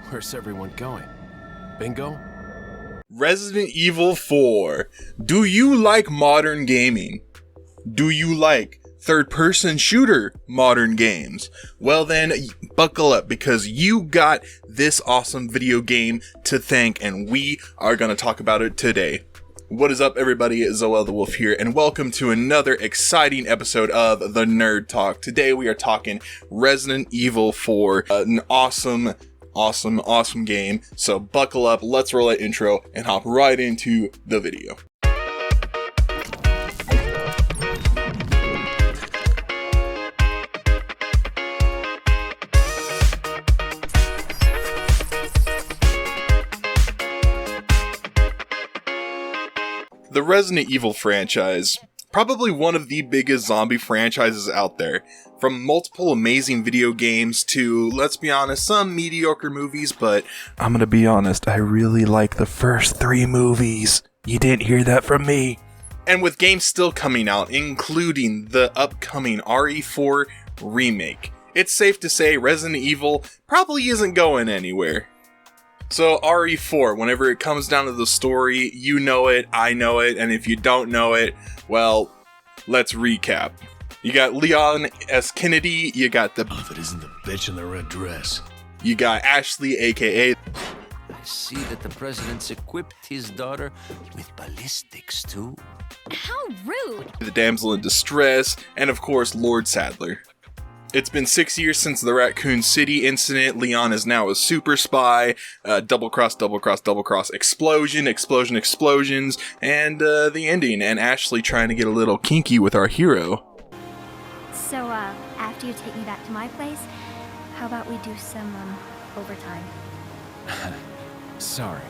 Where's everyone going? Bingo? Resident Evil 4. Do you like modern gaming? Do you like third-person shooter modern games? Well then, buckle up because you got this awesome video game to thank and we are going to talk about it today. What is up everybody, Zoel the Wolf here and welcome to another exciting episode of The Nerd Talk. Today we are talking Resident Evil 4, an awesome game. So buckle up, let's roll that intro and hop right into the video. The Resident Evil franchise, probably one of the biggest zombie franchises out there. From multiple amazing video games to, let's be honest, some mediocre movies, but I'm gonna be honest, I really like the first 3 movies. You didn't hear that from me. And with games still coming out, including the upcoming RE4 remake, it's safe to say Resident Evil probably isn't going anywhere. So RE4, whenever it comes down to the story, you know it, I know it, and if you don't know it, well, let's recap. You got Leon S. Kennedy, you got the... If it isn't the bitch in the red dress. You got Ashley, aka... I see that the president's equipped his daughter with ballistics too. How rude! The damsel in distress, and of course, Lord Sadler. It's been 6 years since the Raccoon City incident. Leon is now a super spy. Double cross, explosions, and the ending. And Ashley trying to get a little kinky with our hero. So, after you take me back to my place, how about we do some, overtime? Sorry.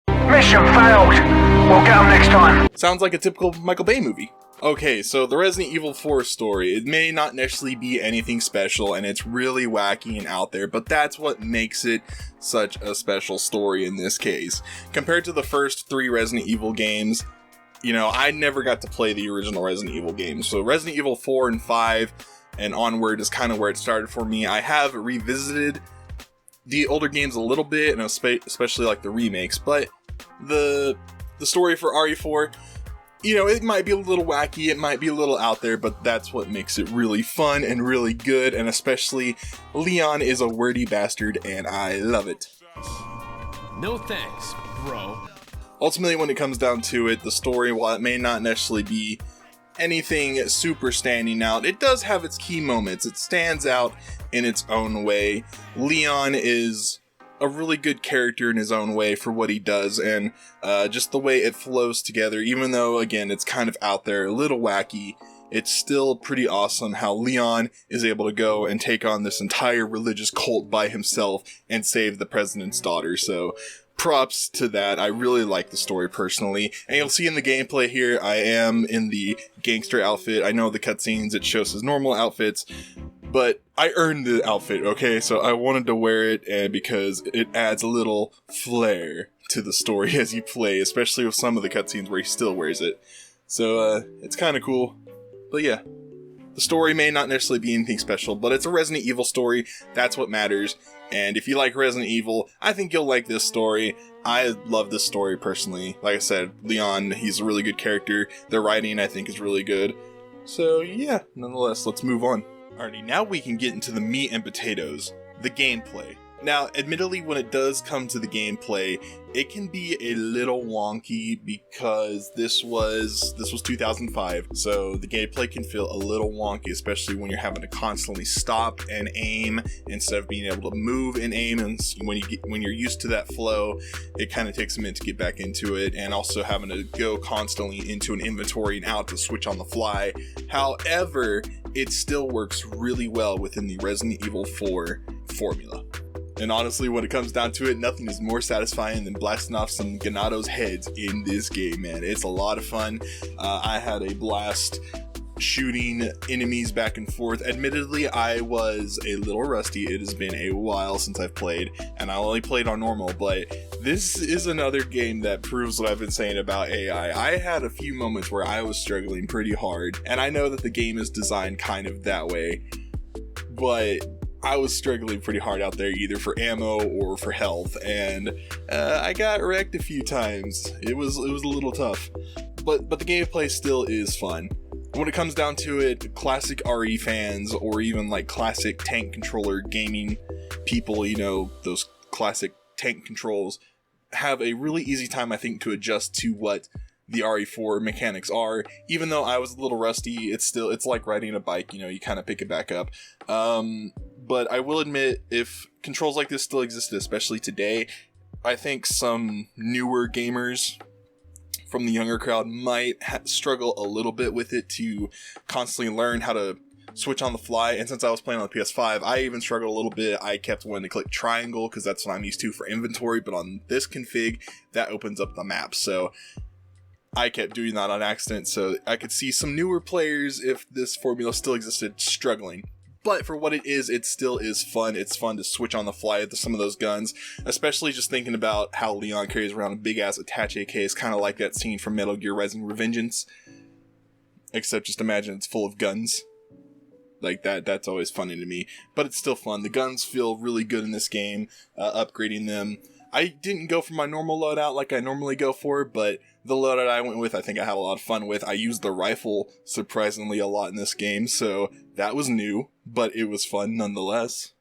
Mission failed. We'll get them next time. Sounds like a typical Michael Bay movie. Okay, so the Resident Evil 4 story, it may not necessarily be anything special, and it's really wacky and out there, but that's what makes it such a special story in this case. Compared to the first 3 Resident Evil games, you know, I never got to play the original Resident Evil games, so Resident Evil 4 and 5 and onward is kind of where it started for me. I have revisited the older games a little bit, and especially like the remakes, but the story for RE4, you know, it might be a little wacky, it might be a little out there, but that's what makes it really fun and really good, and especially Leon is a wordy bastard, and I love it. No thanks, bro. Ultimately, when it comes down to it, the story, while it may not necessarily be anything super standing out, it does have its key moments. It stands out in its own way. Leon is a really good character in his own way for what he does, and just the way it flows together, even though, again, it's kind of out there, a little wacky, it's still pretty awesome how Leon is able to go and take on this entire religious cult by himself and save the president's daughter, so props to that. I really like the story personally, and you'll see in the gameplay here, I am in the gangster outfit. I know the cutscenes, it shows his normal outfits, but I earned the outfit, okay? So I wanted to wear it and because it adds a little flair to the story as you play, especially with some of the cutscenes where he still wears it. So it's kind of cool. But yeah, the story may not necessarily be anything special, but it's a Resident Evil story. That's what matters. And if you like Resident Evil, I think you'll like this story. I love this story personally. Like I said, Leon, he's a really good character. The writing, I think, is really good. So yeah, nonetheless, let's move on. Alrighty, now we can get into the meat and potatoes, the gameplay. Now, admittedly, when it does come to the gameplay, it can be a little wonky because this was 2005, so the gameplay can feel a little wonky, especially when you're having to constantly stop and aim instead of being able to move and aim. And when you're used to that flow, it kind of takes a minute to get back into it, and also having to go constantly into an inventory and out to switch on the fly. However, it still works really well within the Resident Evil 4 formula. And honestly, when it comes down to it, nothing is more satisfying than blasting off some Ganados heads in this game, man. It's a lot of fun. I had a blast shooting enemies back and forth. Admittedly, I was a little rusty. It has been a while since I've played, and I only played on normal, but this is another game that proves what I've been saying about AI. I had a few moments where I was struggling pretty hard, and I know that the game is designed kind of that way, but I was struggling pretty hard out there, either for ammo or for health, and I got wrecked a few times. It was a little tough, but the gameplay still is fun. When it comes down to it, classic RE fans, or even like classic tank controller gaming people, you know, those classic tank controls, have a really easy time, I think, to adjust to what the RE4 mechanics are. Even though I was a little rusty, it's like riding a bike, you know, you kind of pick it back up. But I will admit, if controls like this still existed, especially today, I think some newer gamers from the younger crowd might struggle a little bit with it to constantly learn how to switch on the fly. And since I was playing on the PS5, I even struggled a little bit. I kept wanting to click triangle because that's what I'm used to for inventory, but on this config, that opens up the map. So I kept doing that on accident, so I could see some newer players, if this formula still existed, struggling. But for what it still is fun. It's fun to switch on the fly to some of those guns, especially just thinking about how Leon carries around a big-ass attach AK. It's kind of like that scene from Metal Gear Rising: Revengeance, except just imagine it's full of guns. Like that's always funny to me, but it's still fun. The guns feel really good in this game, upgrading them. I didn't go for my normal loadout like I normally go for, but the loadout I went with, I think I had a lot of fun with. I used the rifle surprisingly a lot in this game, so that was new, but it was fun nonetheless.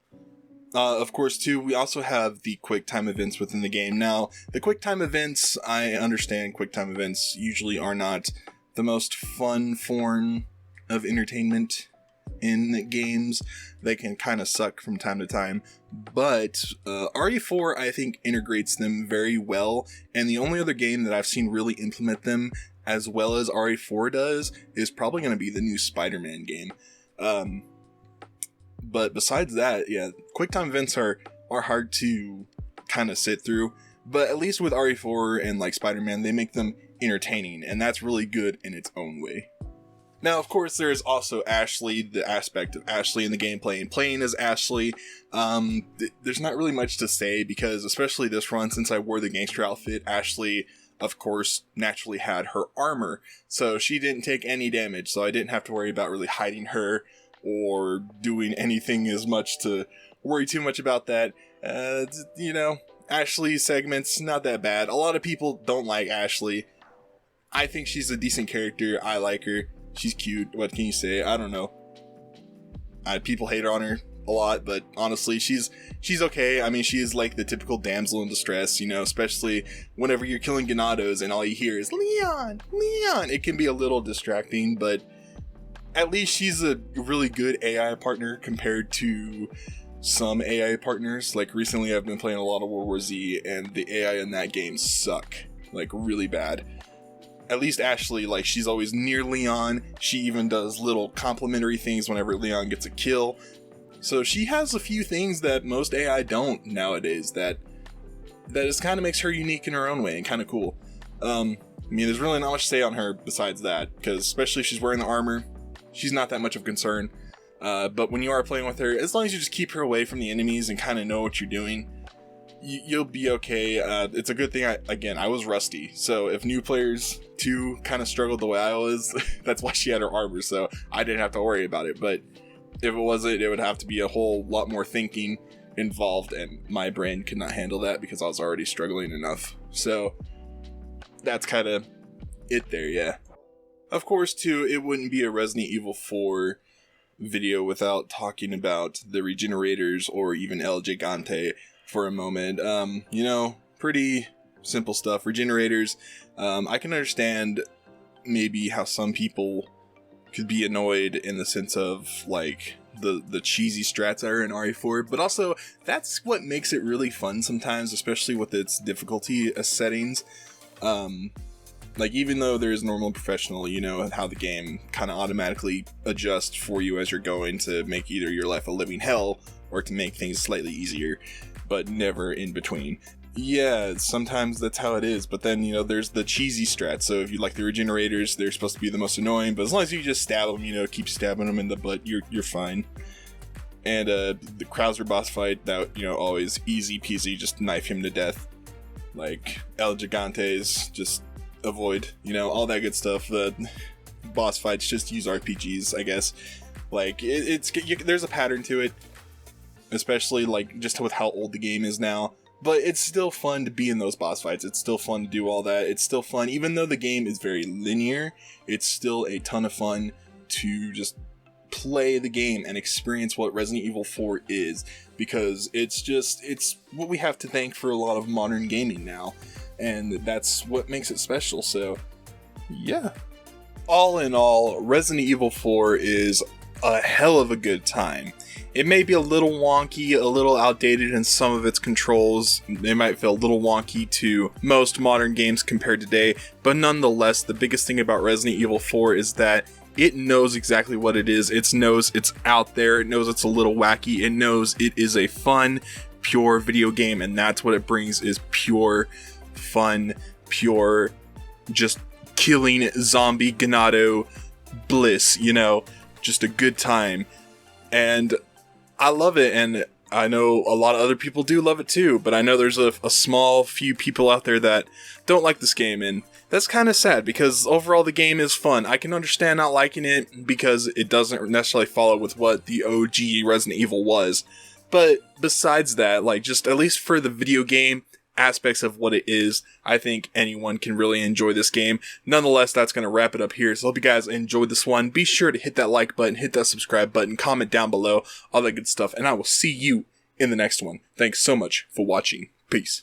Of course, too, we also have the quick time events within the game. Now, the quick time events, I understand quick time events usually are not the most fun form of entertainment in games. They can kind of suck from time to time, but RE4 I think integrates them very well, and the only other game that I've seen really implement them as well as RE4 does is probably going to be the new Spider-Man game. But besides that, yeah, quick time events are hard to kind of sit through, but at least with RE4 and like Spider-Man, they make them entertaining, and that's really good in its own way. Now, of course, there is also Ashley, the aspect of Ashley in the gameplay, and playing as Ashley, there's not really much to say, because especially this run, since I wore the gangster outfit, Ashley, of course, naturally had her armor, so she didn't take any damage, so I didn't have to worry about really hiding her, or doing anything as much to worry too much about that. You know, Ashley segments, not that bad. A lot of people don't like Ashley. I think she's a decent character, I like her. She's cute. What can you say? I don't know. People hate on her a lot, but honestly, she's okay. I mean, she is like the typical damsel in distress, you know, especially whenever you're killing Ganados and all you hear is Leon, Leon. It can be a little distracting, but at least she's a really good AI partner compared to some AI partners. Like recently, I've been playing a lot of World War Z, and the AI in that game suck, like really bad. At least Ashley, like, she's always near Leon. She even does little complimentary things whenever Leon gets a kill. So she has a few things that most AI don't nowadays that just kind of makes her unique in her own way and kind of cool. I mean, there's really not much to say on her besides that, because especially if she's wearing the armor, she's not that much of a concern. But when you are playing with her, as long as you just keep her away from the enemies and kind of know what you're doing, you'll be okay. It's a good thing, I was rusty, so if new players too kind of struggled the way I was, that's why she had her armor, so I didn't have to worry about it. But if it wasn't, it would have to be a whole lot more thinking involved, and my brain could not handle that because I was already struggling enough. So that's kind of it there, yeah. Of course, too, it wouldn't be a Resident Evil 4 video without talking about the Regenerators or even El Gigante for a moment. You know, pretty simple stuff. Regenerators, I can understand maybe how some people could be annoyed in the sense of like the cheesy strats that are in RE4, but also that's what makes it really fun sometimes, especially with its difficulty settings. Like, even though there's normal and professional, you know how the game kind of automatically adjusts for you as you're going to make either your life a living hell or to make things slightly easier, but never in between. Yeah, sometimes that's how it is, but then, you know, there's the cheesy strat. So if you like the Regenerators, they're supposed to be the most annoying, but as long as you just stab them, you know, keep stabbing them in the butt, you're fine. And the Krauser boss fight, that, you know, always easy peasy, just knife him to death. Like El Gigantes, just avoid, you know, all that good stuff. The boss fights, just use RPGs, I guess. Like, there's a pattern to it. especially like just with how old the game is now. But it's still fun to be in those boss fights. It's still fun to do all that. It's still fun, even though the game is very linear, it's still a ton of fun to just play the game and experience what Resident Evil 4 is, because it's what we have to thank for a lot of modern gaming now, and that's what makes it special. So yeah, all in all, Resident Evil 4 is a hell of a good time. It may be a little wonky, a little outdated in some of its controls. They might feel a little wonky to most modern games compared to today, but nonetheless, the biggest thing about Resident Evil 4 is that it knows exactly what it is. It knows it's out there. It knows it's a little wacky. It knows it is a fun, pure video game, and that's what it brings, is pure fun, pure just killing zombie ganado bliss, you know, just a good time. And I love it, and I know a lot of other people do love it too, but I know there's a small few people out there that don't like this game, and that's kind of sad, because overall the game is fun. I can understand not liking it because it doesn't necessarily follow with what the OG Resident Evil was, but besides that, like, just at least for the video game aspects of what it is, I think anyone can really enjoy this game. Nonetheless, that's going to wrap it up here. So I hope you guys enjoyed this one. Be sure to hit that like button, hit that subscribe button, comment down below, all that good stuff, and I will see you in the next one. Thanks so much for watching. Peace.